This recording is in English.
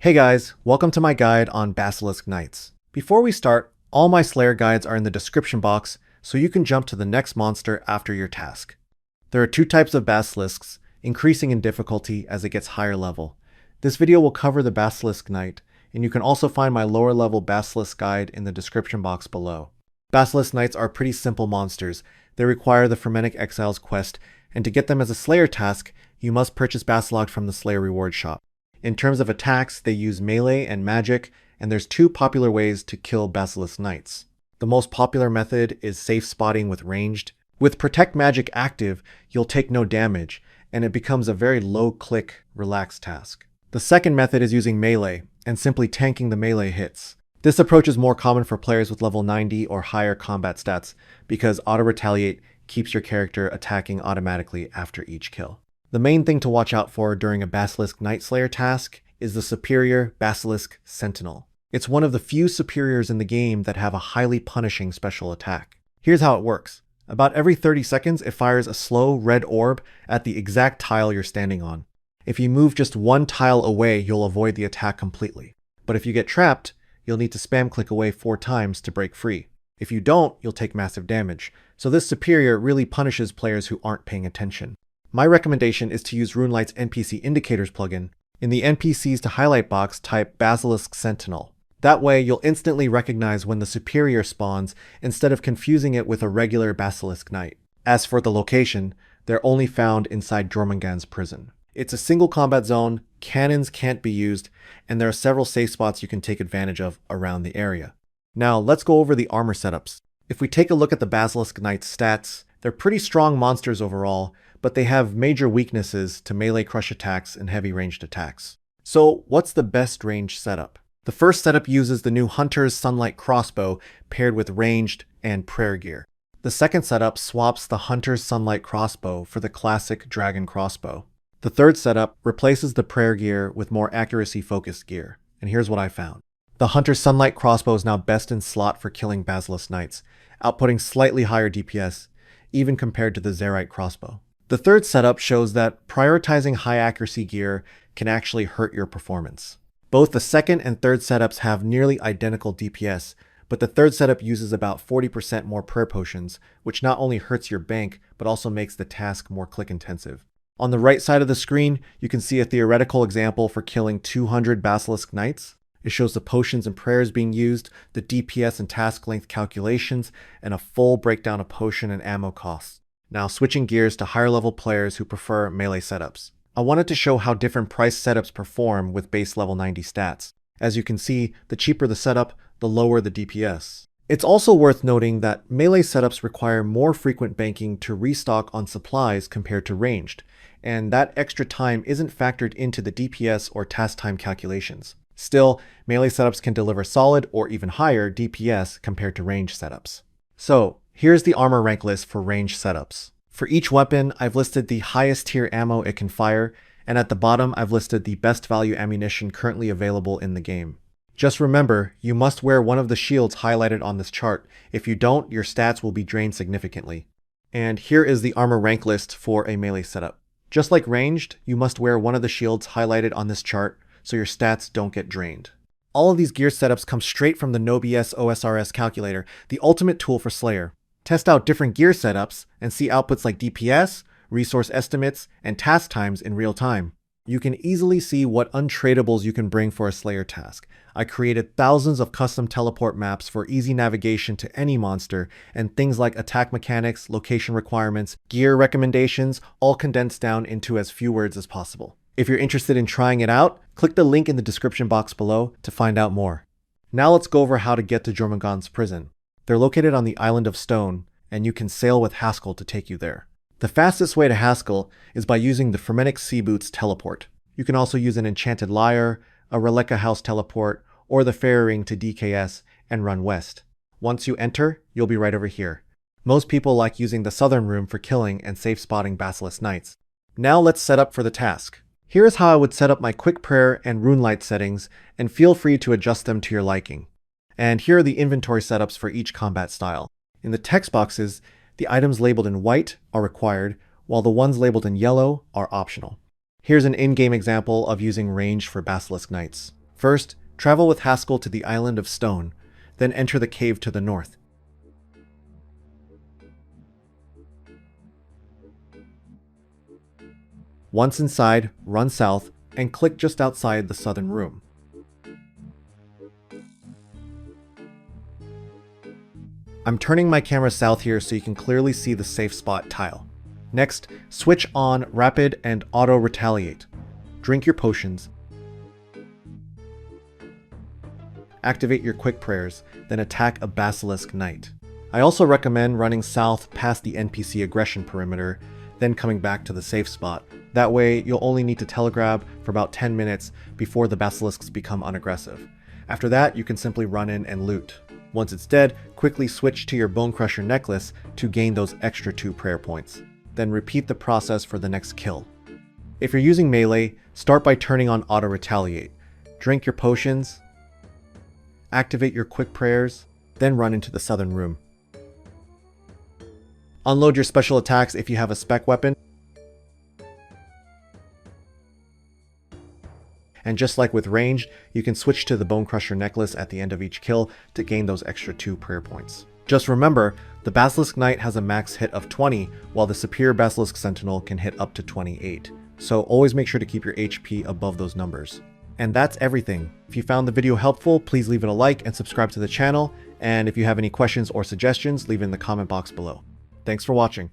Hey guys, welcome to my guide on Basilisk Knights. Before we start, all my Slayer guides are in the description box so you can jump to the next monster after your task. There are two types of basilisks, increasing in difficulty as it gets higher level. This video will cover the Basilisk Knight, and you can also find my lower level Basilisk guide in the description box below. Basilisk Knights are pretty simple monsters. They require the Fremennik Exiles quest, and to get them as a Slayer task, you must purchase Basilisk from the Slayer reward shop. In terms of attacks, they use melee and magic, and there's two popular ways to kill Basilisk Knights. The most popular method is safe spotting with ranged. With Protect Magic active, you'll take no damage, and it becomes a very low-click, relaxed task. The second method is using melee, and simply tanking the melee hits. This approach is more common for players with level 90 or higher combat stats, because auto-retaliate keeps your character attacking automatically after each kill. The main thing to watch out for during a Basilisk Knight Slayer task is the superior Basilisk Sentinel. It's one of the few superiors in the game that have a highly punishing special attack. Here's how it works. About every 30 seconds, it fires a slow red orb at the exact tile you're standing on. If you move just one tile away, you'll avoid the attack completely. But if you get trapped, you'll need to spam click away 4 times to break free. If you don't, you'll take massive damage. So this superior really punishes players who aren't paying attention. My recommendation is to use RuneLite's NPC Indicators plugin. In the NPCs to highlight box, type Basilisk Sentinel. That way, you'll instantly recognize when the superior spawns instead of confusing it with a regular Basilisk Knight. As for the location, they're only found inside Jormungand's prison. It's a single combat zone, cannons can't be used, and there are several safe spots you can take advantage of around the area. Now, let's go over the armor setups. If we take a look at the Basilisk Knight's stats, they're pretty strong monsters overall, but they have major weaknesses to melee crush attacks and heavy ranged attacks. So what's the best range setup? The first setup uses the new Hunter's Sunlight Crossbow paired with ranged and prayer gear. The second setup swaps the Hunter's Sunlight Crossbow for the classic Dragon Crossbow. The third setup replaces the prayer gear with more accuracy focused gear. And here's what I found. The Hunter's Sunlight Crossbow is now best in slot for killing Basilisk Knights, outputting slightly higher DPS, even compared to the Zerite Crossbow. The third setup shows that prioritizing high accuracy gear can actually hurt your performance. Both the second and third setups have nearly identical DPS, but the third setup uses about 40% more prayer potions, which not only hurts your bank, but also makes the task more click intensive. On the right side of the screen, you can see a theoretical example for killing 200 Basilisk Knights. It shows the potions and prayers being used, the DPS and task length calculations, and a full breakdown of potion and ammo costs. Now switching gears to higher level players who prefer melee setups. I wanted to show how different price setups perform with base level 90 stats. As you can see, the cheaper the setup, the lower the DPS. It's also worth noting that melee setups require more frequent banking to restock on supplies compared to ranged, and that extra time isn't factored into the DPS or task time calculations. Still, melee setups can deliver solid or even higher DPS compared to ranged setups. So, here's the armor rank list for ranged setups. For each weapon, I've listed the highest tier ammo it can fire, and at the bottom I've listed the best value ammunition currently available in the game. Just remember, you must wear one of the shields highlighted on this chart. If you don't, your stats will be drained significantly. And here is the armor rank list for a melee setup. Just like ranged, you must wear one of the shields highlighted on this chart so your stats don't get drained. All of these gear setups come straight from the NoBS OSRS calculator, the ultimate tool for Slayer. Test out different gear setups and see outputs like DPS, resource estimates, and task times in real time. You can easily see what untradables you can bring for a Slayer task. I created thousands of custom teleport maps for easy navigation to any monster, and things like attack mechanics, location requirements, gear recommendations, all condensed down into as few words as possible. If you're interested in trying it out, click the link in the description box below to find out more. Now let's go over how to get to Jormungand's prison. They're located on the Island of Stone, and you can sail with Haskell to take you there. The fastest way to Haskell is by using the Fremennik Sea Boots teleport. You can also use an Enchanted Lyre, a Relica House teleport, or the Fairy Ring to DKS and run west. Once you enter, you'll be right over here. Most people like using the southern room for killing and safe spotting Basilisk Knights. Now let's set up for the task. Here is how I would set up my quick prayer and RuneLite settings, and feel free to adjust them to your liking. And here are the inventory setups for each combat style. In the text boxes, the items labeled in white are required, while the ones labeled in yellow are optional. Here's an in-game example of using range for Basilisk Knights. First, travel with Haskell to the Island of Stone, then enter the cave to the north. Once inside, run south and click just outside the southern room. I'm turning my camera south here so you can clearly see the safe spot tile. Next, switch on Rapid and Auto Retaliate. Drink your potions. Activate your quick prayers, then attack a Basilisk Knight. I also recommend running south past the NPC aggression perimeter, then coming back to the safe spot. That way, you'll only need to telegrab for about 10 minutes before the basilisks become unaggressive. After that, you can simply run in and loot. Once it's dead, quickly switch to your Bone Crusher necklace to gain those extra 2 prayer points. Then repeat the process for the next kill. If you're using melee, start by turning on Auto Retaliate. Drink your potions, activate your quick prayers, then run into the southern room. Unload your special attacks if you have a spec weapon. And just like with ranged, you can switch to the Bone Crusher necklace at the end of each kill to gain those extra 2 prayer points. Just remember, the Basilisk Knight has a max hit of 20, while the Superior Basilisk Sentinel can hit up to 28. So always make sure to keep your HP above those numbers. And that's everything. If you found the video helpful, please leave it a like and subscribe to the channel. And if you have any questions or suggestions, leave it in the comment box below. Thanks for watching.